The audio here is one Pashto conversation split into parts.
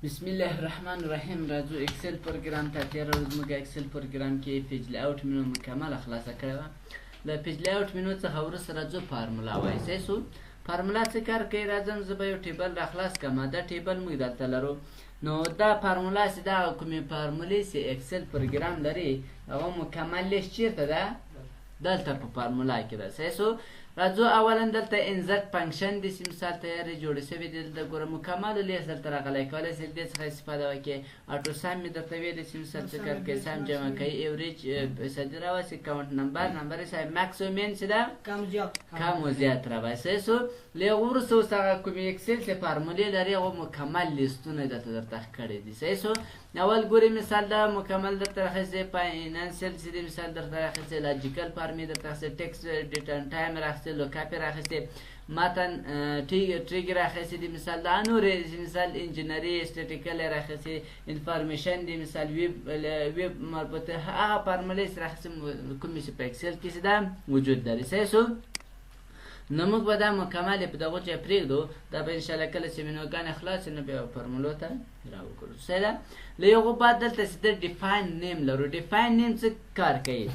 بسم الله الرحمن الرحیم. راځو اکسل پروګرام ته. تېره ورځ موږ اکسل پروګرام کې پیج لیاوټ منو مکمله خلاصه کړې وه. له پیج لیاوټ منو څخه وروسته راځو فارمولا وایسای سو. فارمولا څه کار کوي؟ راځم زه به یو ټیبل راخلاص کړم. دا ټیبل موږ دلته لرو. نو دا فارمولا چې دا کومې فارمولې چې اکسل پروګرام لري هغه مکمل لیست چیرته ده؟ دلته په فارمولا کې ده. صحیح سو. راځو اولا دلته انزرت فنکشن د سیم مثال تیارې جوړې شوې دي. دلته ګوره مکمل لیست دلته راغلی. کولی شئ دې څخه استفاده وکړئ. اټو سم مې درته ویلي چې مثال څه کار کوي؟ سم جمع کوي، ایوریج فیصدي راواسي، کاونټ نمبر یې صاحب ماکس او مین چې ده کم و زیات راواسي. صحیح سو. له هغه وروسته اوس هغه کومې اکسل چې فارمولې لري هغه مکمل لیستونه دلته درته ښکاري دي. صحیح سو. اول ګوري مثال دا مکمل درته راخیستې، فاینانسیل چې دی مثال درته راخیستې، لاجیکل فارمې درته راخیستې، ټیکس ډیټ ان ټایم راخیستې، لوکاپې راخیستې، متن ټریګ راخیستې دي مثال دا نورې مثال انجینري اسټیټیکل راخیستې، انفارمیشن دی مثال ویب مربوطه هغه فارمولې چې راخیستې کومې چې په اکسل کې چې دا وجود لري. صحیح سو. نو موږ به دا مکمل په دغو ځای پرېږدو. دا به انشاءالله کله چې مینوګانې خلاصې نو بیا فارمولو ته راوکړو. صحیح ده. له هغو بعد دلته چې د ډیفاین نیم لرو. ډیفاین نیم څه کار کوي؟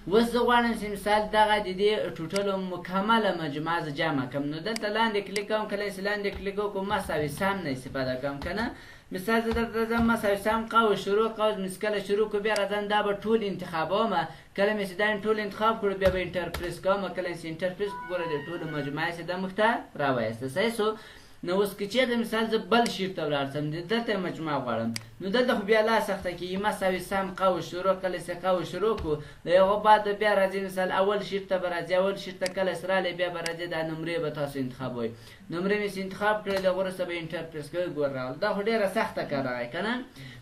اوس زه غواړم چې مثال دغه د دې ټوټلو مکمله مجموعه زه جمع کړم. نو دلته لاندې کلیک کوم. کله چې لاندې کلیک وکړو مساوي سم نه استفاده کوم که نه. مثال زه دلته ځم مساوي سم قوس شروع قوس مس کله شروع کړو بیا راځم دا به ټول انتخابوم. کله مې چې دا ټول انتخاب کړو بیا به انټر پریس کوم. کله چې انټر پریس کړو ګوره د ټولو مجموعه چې دا موږ ته راوایسته. صحیح سو. نو اوس که چېرته مثال زه بل شیټ ته ولاړ شم دلته مجموعه غواړم نو دلته خو بیا لا سخته کېږي. مساوي سم قوس شروع کله چې قوس شروع کړو د هغو بعد بیا راځي مثال اول شیټ ته به راځي. اول شیټ ته کله چې راغلی بیا به راځي دا نمرې به تاسو انتخابوئ. نمرې مې چې انتخاب کړی د هغه وروسته به انټر پریس کوئ. ګور راغله. دا خو ډېره سخته کار راغی که نه.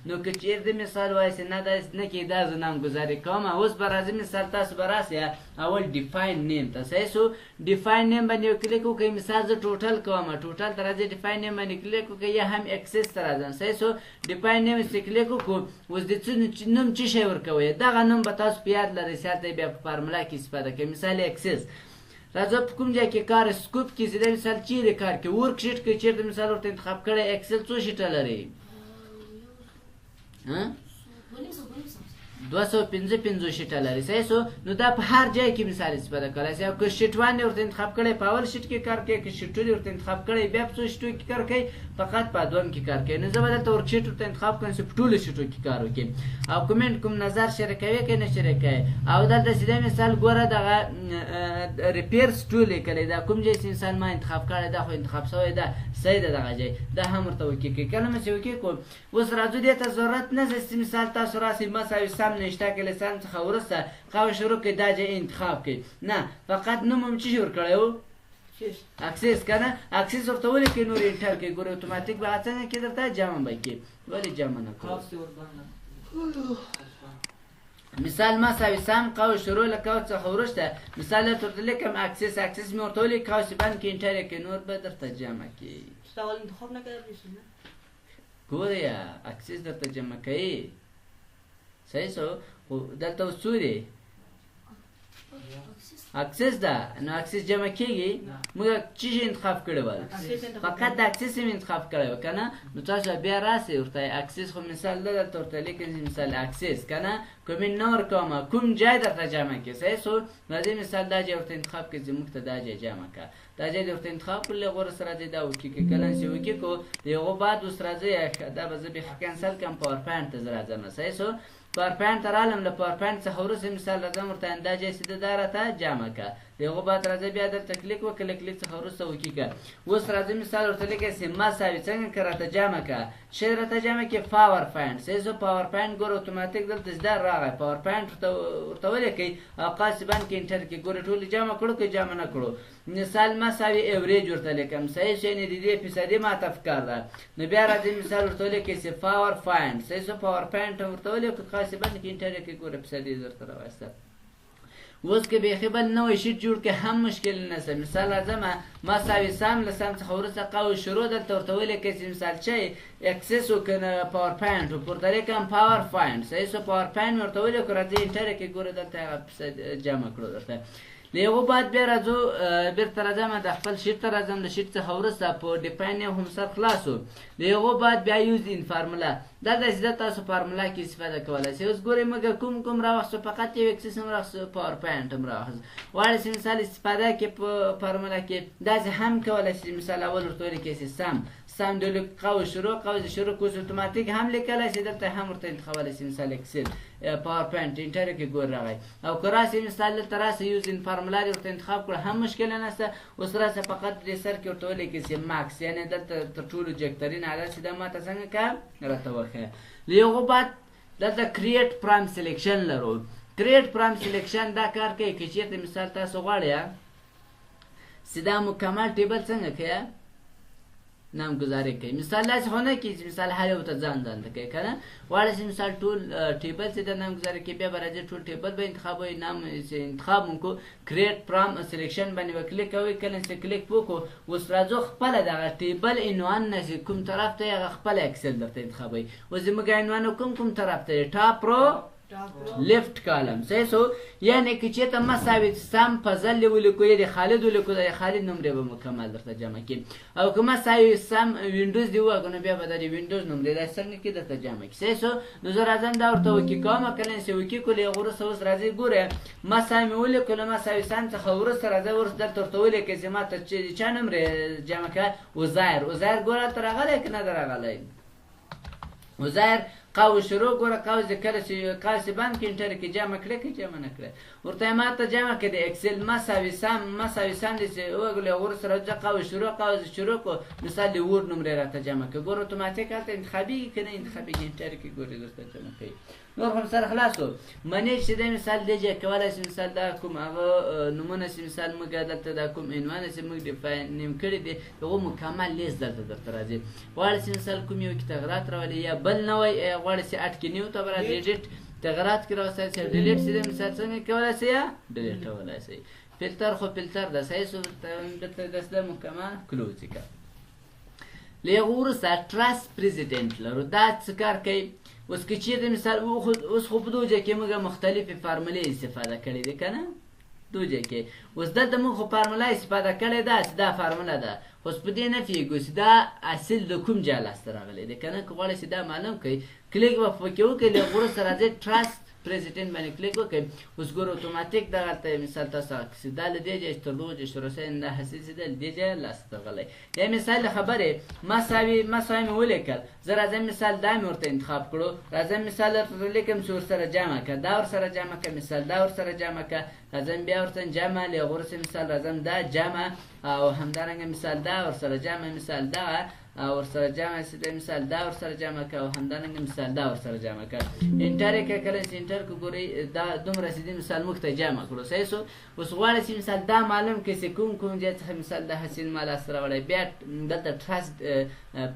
نو که چېرته مثال وایسې نه داسې نه کېږي دا زه نامګزاري کوم. اوس به راځي مثال تاسو به راسئ اول ډیفاین نیم ته. صحیح سو. ډیفاین نیم باندې یو کلیک وکړئ. مثال زه ټوټل کوم. ټوټل ته راځي ډیفاین نیم باندې کلیک وکړئ یا هم اکسس ته راځم. صحیح سو. ډیفاین نیم چې کلیک وکړو اوس د څه نوم څه شی ورکوئ؟ دغه نوم به تاسو په یاد لرئ. سیاته بیا په فارمولا کې استفاده کوئ. مثال اکسس راځه په کوم ځای کې کار سکوپ کې چې دی مثال چیرې کار کوي ورک شیټ کې چیرته مثال ورته انتخاب کړی. اکسل څو شیټه لري؟ 255 شیټه لري. صحیح سو. نو دا په هر ځای کې مثال استفاده کولی شئ. که شیټ 1 ورته انتخاب کړی په اول شیټ کې کار کوي. که شیټ 2 ورته انتخاب کړی بیا په څو شیټو کې کار کوي؟ فقط په دویم کې کار کوي. نو زه به دلته ورک شیټ ورته انتخاب کړم چې په ټولو شیټو کې کار وکړي. او کومنټ کوم نظر شریکوي که نه شریکوي. او دلته چې دی مثال ګوره دغه ریپیرز ټول لیکلی دا کوم ځای چې انسان ما انتخاب کړی دا خو انتخاب شوی ده صحیح ده دغه ځای دا هم ورته اوکې کوي. کله مې چې اوکې کړو اوس راځو دې ته ضرورت نه چې مثال تاسو راسئ مساوي سم نشته که لسان څخه وروسته قوس شروع کړئ دا ځای انتخاب کړئ. نه فقط نوم هم څه ورکړی و؟ اکسس که نه. اکسس ورته ولیکئ نور انټر کړئ. ګورئ اتوماتیک به څنګه کې درته جمع به کړي. ولې جمع نه کړو؟ مثال مساوي سم قوس شروع له قوس څخه وروسته مثال درته لیکم اکسس مې ورته ولیک قوس بند کې انټر یې کړئ نور به درته جمع کړي. ګورئ اکسس درته جمع کوي. صحیح سو. خو دلته اوس څو دی؟ اکسس ده. نو اکسس جمع کېږي. موږ څه شي انتخاب کړی ول؟ فقط د اکسس یې انتخاب کړی و که نه. نو تاسو بیا راسئ ورته اکسس خو مثال ده دلته ورته لیکئ مثال اکسس که نه کومې نه ورکوم کوم ځای درته جمع کړي. صحیح سو. راځئ مثال دا ځای ورته انتخاب کړئ چې موږ ته دا ځای جمع کړه. دا ځای د ورته انتخاب کړو له هغو وروسته راځئ دا وکې کړئ. کله چې وکې کړو د هغو بعد اوس راځئ دا به زه بیخي کینسل کړم پاور پوینټ ته زه راځم. صحیح سو. پاور پوینټ ته رالم. له پاور پوینټ څخه وروسته مثال راځم ورته دا ځای چې ده دا راته جمع کړه. د هغو بعد راځئ بیا دلته کلیک وکړه. له کلیک څخه وروسته وکې کړه. اوس راځئ مثال ورته لیکئ چې مساوي څنګه که راته جمع کړه شی راته جمع کړي پاور پوینټ. صحیح سو. پاور پوینټ ګوره اتوماتیک دلته چې دا راغی پاور پوینټ ورته ولیکئ او قوس بند کې انټر کړئ. ګوره ټولې جمع کړو که جمع نه کړو. مثال مساوي ایوریج ورته لیکم. صحیح شو. یعنې د دې فیصدي ماته فکر ده. نو بیا راځئ مثال ورته ولیکئ چې پاور پوینټ. صحیح سو. پاور پوینټ ورته ولیکئ قوس بند کې انټر کړئ. ګوره فیصدي درته راوایسته. اوس که بیخي بل نوی شیټ جوړ کړې هم مشکل نشته. مثال راځم مساوي سم له سم څخه وروسته قوس شروع دلته ورته ولیکئ چې مثال چی اکسس وکړه پاور پوینټ پورته لیکم پاور پوینټ. صحیح سو. پاور پوینټ مې ورته ولیکو راځئ انټر یې کړئ. ګوره دلته هغه جمع کړو درته. له هغو بعد بیا راځو بیرته راځم د خپل شیټ ته راځم د شیټ څخه وروسته په ډیفاین هم سر خلاص و له هغو بعد بیا یوز ان فارمولا دا داسې ده تاسو فارمولا کې استفاده کولی شئ اوس ګورئ موږ کوم راواخیستو فقط یو اکسس هم راواخیستو پاور پوینټ هم راواخیست غواړئ چې مثال استفاده کې په فارمولا کې داسې هم کولی شئ مثال اول ورته ولیکئ چې سم د قوس شروع کوس اتوماتیک هم لیکلی شئ دلته هم ورته انتخابولی شئ مثال اکسل پاور پوینټ انټر کې ګور راغی او که راسئ مثال دلته راسئ یوز ان فارمولا دې ورته انتخاب کړه هم مشکل نشته اوس راسه فقط دې سر کې ورته ولیکئ چې ماکس یعنې دلته تر ټولو جګترین عدد چې دا ماته څنګه که راته وښیه له هغو بعد دلته کریټ پرام سلیکشن لرو کریټ پرام سلیکشن دا کار کوي که چېرته مثال تاسو غواړئ چې دا مکمل ټیبل څنګه کوي نامګذاري کوي مثال داسې خو نه کړي چې مثال هر یو ته ځان ته کوي که نه غواړئ چې مثال ټول ټیبل چې د نامګذاري کوي بیا به راځي ټول ټیبل به انتخابوئ نام چې انتخاب مو کړو کریټ پرام سلیکشن باندې به کلیک کوئ کله چې کلیک وکړو اوس راځو خپله دغه ټیبل عنوان نه چې کوم طرف ته یې هغه خپله اکسل درته انتخابوئ اوس زموږ عنوان کوم طرف ته یې ټاپ رو لیفت کالم صحیح سو یعنی که چېرته مساوي سم فضل ولیکو یا د خالد ولیکو د خالد نمرې به مکمل درته جمع کړي او که مساوي سم وینډوز دی ووایو نو بیا به د وینډوز نمرې دا څنګه کې درته جمع کړي صحیح سو نو زه راځم دا ورته وکي کوم کله چې وکي کړو هغه وروسته اوس راځئ ګورئ مساوي مې ولیکو له مساوي سم څخه وروسته راځئ وروسته دلته ورته ولیکئ چې ما ته چا نمرې جمع کړه عزیر ګوره ته راغلی که نه ده راغلی عزیر قوس شروع ګوره قوس د کله چې قوس بند کې انټر کې جمع کړه که جمع نه کړه ورته یې ما ته جمع کړه د اکسل مساوي سم دي چې وګورئ وروسته راځه قوس شروع کړو مثال د ورډ نمرې راته جمع کړه ګوره اتوماتیک هلته انتخابېږي که نه انتخابېږي انټر کې ګورئ درته جمع کوي نور هم سره خلاص و منیج چې دی مثال دی چې کولی شي مثال دا کوم هغه نومونه چې مثال موږ دلته دا کوم عنوان چې موږ ډیفاین کړي دي هغو مکمل لیست دلته درته راځي غواړئ چې مثال کوم یو کې تغیرات راولي یا بل نوی غواړئ چې اټ کې نیو ته به راځي ایډیټ تغیرات کې راوستلی شئ ډیلیټ چې دی مثال څنګه کولی شئ یا ډیلیټولی شئ فلتر خو فلتر ده صحیح سو دلته داسې ده مکمل کلوز یې کړه له هغه وروسته ټرس پریزیډنټ لرو دا څه کار کوي اوس که چېرته مثال اوس خو په دوجه کې موږ مختلفې فارمولې استفاده کړې دي که نه دوجه کې اوس دلته موږ خو فارموله استفاده کړې ده چې دا فارموله ده خو اوس په دې نه پوهېږو چې دا اصل د کوم ځای لاسته راغلی دی که نه که غواړئ چې دا معلوم کړئ کلیک به پکې وکړئ له هغه وروسته راځئ ټرست پریزیډنټ باندې کلیک وکړئ اوس ګوره اتوماتیک دغلته مثال تاسو چې دا له دې ځایه چې تر دغو ځایه شروع شوی دا حاصل چې ده له دې ځایه لاسته راغلی یا مثال د خبرې مساوي مې ولیکل زه راځم مثال دا مې ورته انتخاب کړو راځم مثال درته لیکم چې ورسره جمع کړه دا ورسره جمع کړه مثال دا ورسره جمع کړه راځم بیا ورته جمع له هغه وروسته مثال راځم دا جمع او همدارنګه مثال دا ورسره جمع مثال دا ورسره جمع شي مثال دا ورسره جمع کړه او همدارنګه مثال دا ورسره جمع کړه انټر یې کړه کله چې انټر کړو ګورئ دا دومره چې دي مثال موږ ته جمع کړو صحیح سو اوس غواړئ چې مثال دا معلوم کړئ چې کوم ځای څخه مثال دا حاصل ما لاسته راوړی بیا دلته ټرست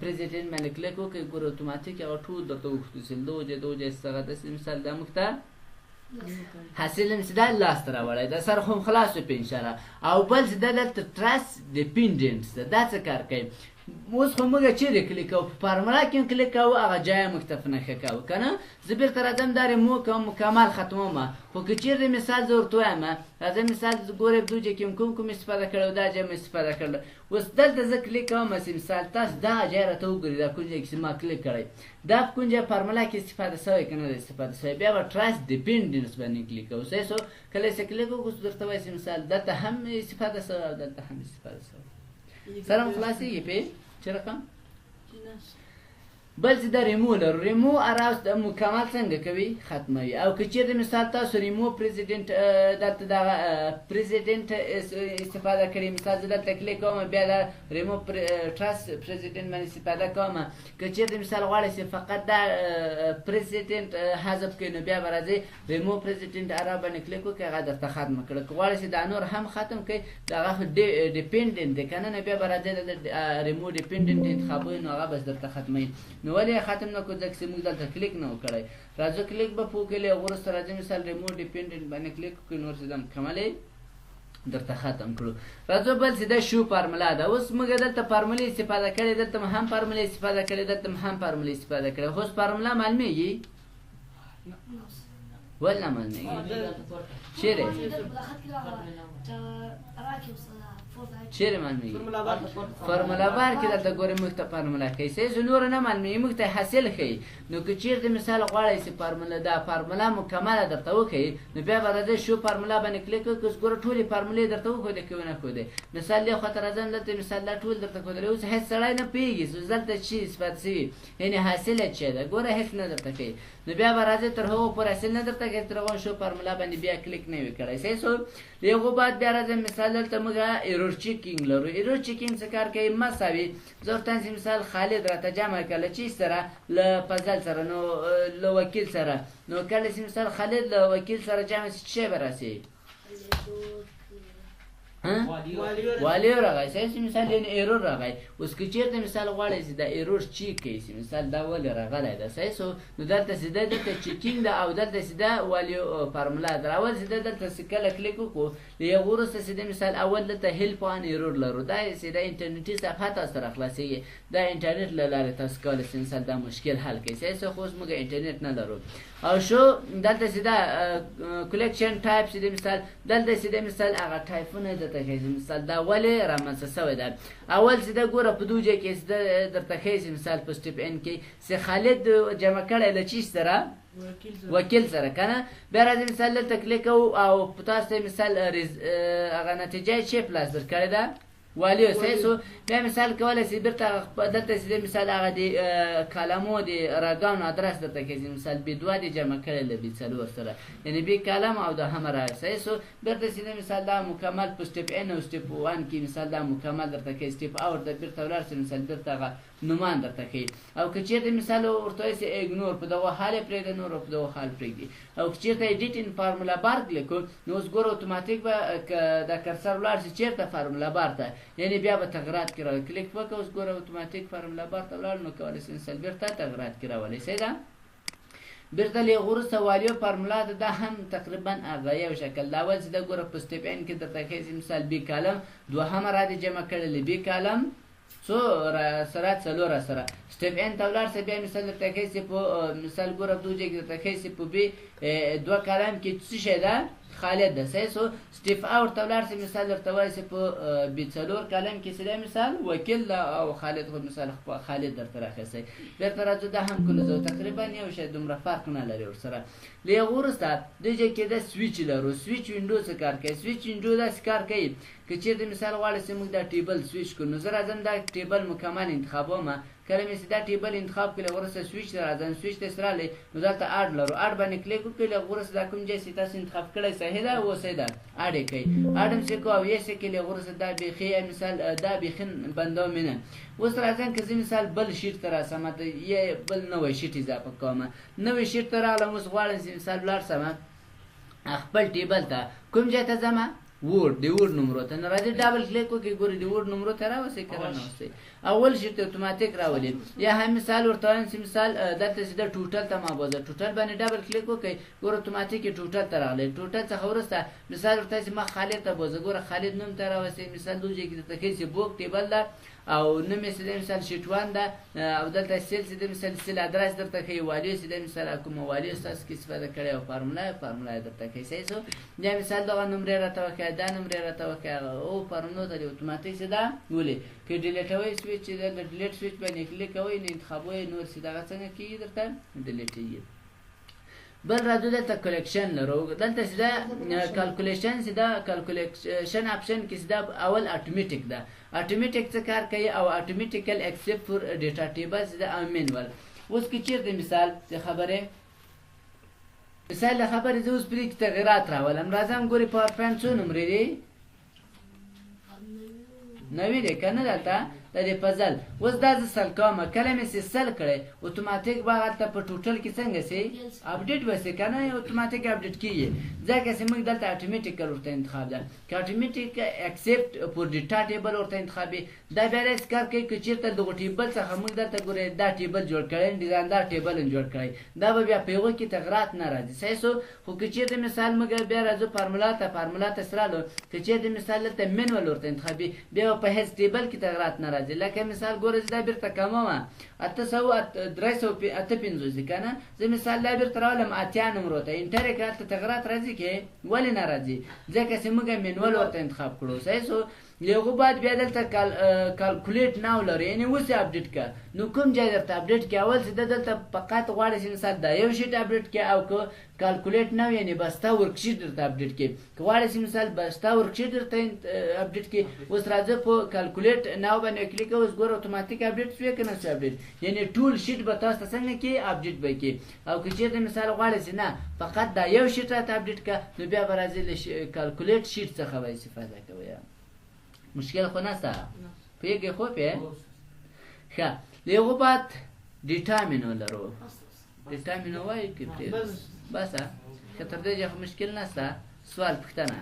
پریزیډنټ باندې کلیک وکړئ ګوره اتوماتیک هغه ټول درته وښودو چې دغو ځای څخه داسې مثال دا موږ ته حاصل چې دا لاسته راوړی دا سر خو هم خلاص و په انشاءالله او بل چې دا دلته ټرست ډیپینډنټ ده دا څه کار کوي اوس خو موږ چیرې کلیک کوو په فارمولا کې هم کلیک کوو هغه ځای موږ ته نښه کوو که نه زه بېرته راځم دا ریمو کوم مکمل ختموم خو که چیرې مثال زه ورته وایم راځم مثال ګورئ دو ځای کې کوم استفاده کړی او دا ځای مو استفاده کړله اوس دلته زه کلیک کوم چې مثال تاسو دغه ځای راته وګورئ دا کوم ځای کې چې ما کلیک کړی دا په کوم ځای فارمولا کې استفاده شوی که نه ده استفاده شوی بیا به ټرست ډیپینډنس باندې کلیک کوو صحیح سو کله چې کلیک وکړو درته وایي چې مثال دلته هم استفاده شوی او دلته هم استفاده شوی سره مو خلاصېږي پې چه رقم؟ بل چې دا ریمو لرو ریمو اراوس د مکمل څنګه کوي ختموي او که چېرته مثال تاسو ریمو پریزیډنټ دلته دغه پریزیډنټ استفاده کړي مثال زه دلته کلیک کوم بیا د ریمو ټرست پریزیډنټ باندې استفاده کوم که چېرته مثال غواړئ چې فقط دا پریزیډنټ حذف کړئ نو بیا به راځئ ریمو پریزیډنټ ارا باندې کلیک وکړئ هغه درته ختمه کړه که غواړئ چې دا نور هم ختم کړئ د هغه خو ډیپینډنټ دی که نه بیا به راځئ د ریمو ډیپینډنټ انتخابوئ نو هغه بس درته ختموي نو ولې ختم نه کړو ځکه چې موږ دلته کلیک نه وکړی راځو کلیک به پوه کړي هغه وروسته راځي مثال ریموټ ډیپینډنټ باندې کلیک وکړو نور څه دم کملی درته ختم کړو راځو بل چې دا شو فارمولا ده اوس موږ دلته فارمولې استفاده کړې دلته هم فارمولې استفاده کړې دلته هم فارمولې استفاده کړې خو اوس فارمولا معلومیږي ول نه معلومیږي چیرې چیرې معلومیږي فرمولا بار کې درته ګورې موږ ته فرمولا ښیي صحیح شو نوره نه معلومیږي موږ ته حاصل ښیي نو که چیرته مثال غواړئ چې فرمولا دا فرمولا مکمله درته وښیي نو بیا به راځئ شو فرمولا باندې کلیک وکړئ اوس ګوره ټولې فرمولې درته وښودې که ونه ښودې مثال یو خواته راځم دلته مثال دا ټول درته ښودلی اوس هېڅ سړی نه پوهېږي چې دلته چی اثبات شوي یعنې حاصله څه ده ګوره هېڅ نه درته ښیي نو بیا به راځئ تر هغو پورې حاصل نه درته ښیي تر هغو شو فرمولا باندې بیا کلیک نه وي کړی صحیح شو له هغو بعد بیا راځم مثال دلته موږ ایرور چیکینګ لرو ایرور چیکینګ څه کار کوي مساوي زه ورته وایم چې مثال خالد راته جمع کړه له چی سره له فضل سره نو له وکیل سره نو کله چې مثال خالد له وکیل سره جمع شي څه به راسي والیو راغی صحیح چې مثال یعنې ایرور راغی اوس که چېرته مثال غواړئ چې دا ایرور چیک کوي چې مثال دا ولې راغلی ده صحیح شو نو دلته سیده دلته چیکینګ ده او دلته سیده والیو فارمولا ده اول سیده دلته کله کلیک وکړو له هغه وروسته سیده مثال اول دلته هیلپ آن ایرور لرو دا سیده انټرنیټي صفحه تاسو ته راخلاصېږي دا انټرنیټ له لارې تاسو کولی شئ مثال دا مشکل حل کوي صحیح شو خو اوس موږ انټرنیټ نه لرو او شو دلته سیده کلیکشن ټایپ سیده مثال دلته سیده مثال هغه ټایپونه درته ښیي مثال دا ولې رامنځته شوی ده اول سیده ګوره په دوه ځای کې سیده درته ښیي مثال په سټپ ان کې چې خالد جمع کړی له چی سره وکیل سره کنه بیا راځي مثال دلته کلیک کوو او په تاسو ته مثال هغه نتیجه یې چی پلاس درکړې ده والیو صحیح شو بیا مثال کولی شي بیرته دلته سیده مثال هغه د کالمو د راګانو ادرس درته کوي مثال بي دوه دې جمع کړی له بي څلور سره یعنې بي کالم او دوهمه راغی صحیح شو بیرته سیده مثال دا مکمل په سټپ ان او سټپ وان کې مثال دا مکمل درته کوي سټپ اوټ د بیرته ولاړ شي مثال بیرته هغه نومان درته ښیي او که چېرته مثال ورته وایي چې اګنور په دغه حال یې پرېږده نور په دغه حال پرېږدي او که چېرته ایډیټ ان فارمولا بار کلیک کړو نو اوس ګوره اتوماتیک به دا کرسر ولاړ شي چېرته فارمولا بار ته یعنې بیا به تغیرات کې راولي کلیک وکړه اوس ګوره اتوماتیک فارمولا بار ته ولاړ نو کولی شي مثال بیرته تغیرات کې راولي صحیح ده بیرته له هغه وروسته والیو فارمولا ده دا هم تقریبا هغه یو شکل دا اول چې ده ګوره په سټپ ان کې درته ښیي چې مثال بي کالم دوهمه را دې جمع کړلې بي کالم څو سره څلوره سره سټپ ان ته ولاړ سه بیا مثال درته ښیي چې په مثال ګوره په دوه ځای کې درته ښیي چې په بي دوه کالم کې څه شی ده خالد ده صحیح شو سټپ اوټ ته ولاړ سه مثال درته وایي چې په بي څلور کالم کې څه دی مثال وکیل ده او خالد خو مثال خالد درته راخیستی بیرته راځو دا هم کلوزو تقریبا یو شی دومره فرق نه لري ورسره له هغه وروسته دې ځای کې د سویچ لرو سویچ وینډو څه کار کوي سویچ وینډو داسې کار کوي که چېرته مثال غواړئ چې موږ دا ټیبل سویچ کړو نو زه راځم دا ټیبل مکمل انتخابوم کله مې چې دا ټیبل انتخاب کړی وروسته سویچ ته راځم سویچ ته چې راغلی نو دلته اډ لرو اډ باندې کلیک وکړئ له وروسته دا کوم ځای چې تاسو انتخاب کړی صحیح ده اوسئ ده اډ یې کوئ اډ هم چې کوو او یې چې کوي له وروسته دا بیخي مثال دا بیخي بندوم نه اوس راځم که زه مثال بل شیټ ته راسم یا بل نوی شیټ اضافه کوم نوی شیټ ته راغلم اوس غواړم چې مثال ولاړ سم خپل ټیبل ته کوم ځای ته ځم وورد د وورد نمرو ته نه راځي ډبل کلیک وکړئ ګورئ د وورد نمرو ته راوسئ که رانوسئ اول شیټ ته اتوماتیک راولي یا هم مثال ورته وایم چې مثال دلته سیده ټوټل ته ما بوځه ټوټل باندې ډبل کلیک وکړئ ګوره اتوماتیک یې ټوټل ته راغلی ټوټل څخه وروسته مثال ورته چې ما خالد ته بوځه ګوره خالد نوم ته راوسئ مثال دوه ځای کې درته ښیي چې بوک ټیبل ده او نوم یې سیده مثال شیټ وان ده او دلته سیل سیده مثال سیل ادرس درته ښیي والیو سیده مثال کومه والیو ستاسو کې استفاده کړې او فارمولا یې درته ښیي صحیح شو بیا مثال دغه نمرې راته وښیه دا نمرې راته وښیه او فارمولو ته دې اتوماتیک سیده ولي که ډیلیټوئ سویچ چې د ډیلیټ سویچ باندې کلیک کوئ نو انتخابوئ نور سیده هغه څنګه کېږي درته ډیلیټېږي بل راځو دلته کلیکشن لرو دلته سیده کالکولیشن سیده کالکولیشن اپشن کې سیده اول اتوماتیک ده اتوماتیک څه کار کوي او اتوماتیکل ایکسپټ فور ډیټا ټیبل سیده او مینوال اوس که چېرته مثال د خبرې مثال د خبرې زه اوس پرې کې تغیرات راولم راځم ګورې پاور پوینټ څو نمرې دی 9 دی که نه دلته د دې فضل اوس دا زه سل کوم کله مې چې سل کړی اتوماتیک به هلته په ټوټل کې څنګه سي اپډیټ به سي که نه اتوماتیک اپډیټ کېږي ځکه چې موږ دلته اټومیټیکل ورته انتخاب ده که اټومیټیک اکسپټ پر ډیټا ټیبل ورته انتخابي دا بیا داسې کار کوي که چېرته دغه ټیبل څخه موږ دلته ګورئ دا ټیبل جوړ کړی ډیزایندار ټیبل هم جوړ کړی دا به بیا په هغو کې تغیرات نه راځي صحیح شو خو که چېرته مثال موږ بیا راځو فارمولا ته سرالو که چېرته مثال دلته مینول ورته انتخابي بیا به په هېڅ ټیبل کې تغیرات نه راځي راځي. لکه مثال ګوره زه دا بیرته کمومه 358 که نه، زه مثال دا بیرته راولم 80 نمرو ته انټر یې کړه، هلته تغیرات راځي که ولې نه راځي؟ ځکه چې موږ مینول ورته انتخاب کړو. صحیح شو. له هغو بعد بیا دلته کالکولیټ ناو لرو، یعنې اوس یې اپډیټ کړه. نو کوم ځای درته اپډیټ کړي؟ اول چې دلته فقط غواړي چې مثال دا یو شیټ اپډیټ کړي، او که کالکولیټ ناو یعنې بسته ورکشیټ درته اپډیټ کړي. که غواړي چې مثال بسته ورکشیټ درته اپډیټ کړي، اوس راځه په کالکولیټ ناو باندې کلیک کوه، اوس ګوره اتوماتیک اپډیټ شوی که نه شوی اپډیټ، یعنې ټول شیټ به تاسو ته څنګه کړي اپډیټ به کړي. او که چېرته مثال غواړي چې نه فقط دا یو شیټ راته اپډیټ کړه، نو بیا به راځي له کالکولیټ شیټ څخه به استفاده کوئ. مشکل خو نسته، پوهېږئ خو پې ښه. له هغو بعد ډیټا مینو لرو. ډیټا مینو وایي که پرېږدو؟ بس که تر دې خو مشکل نسته. سوال پوښتنه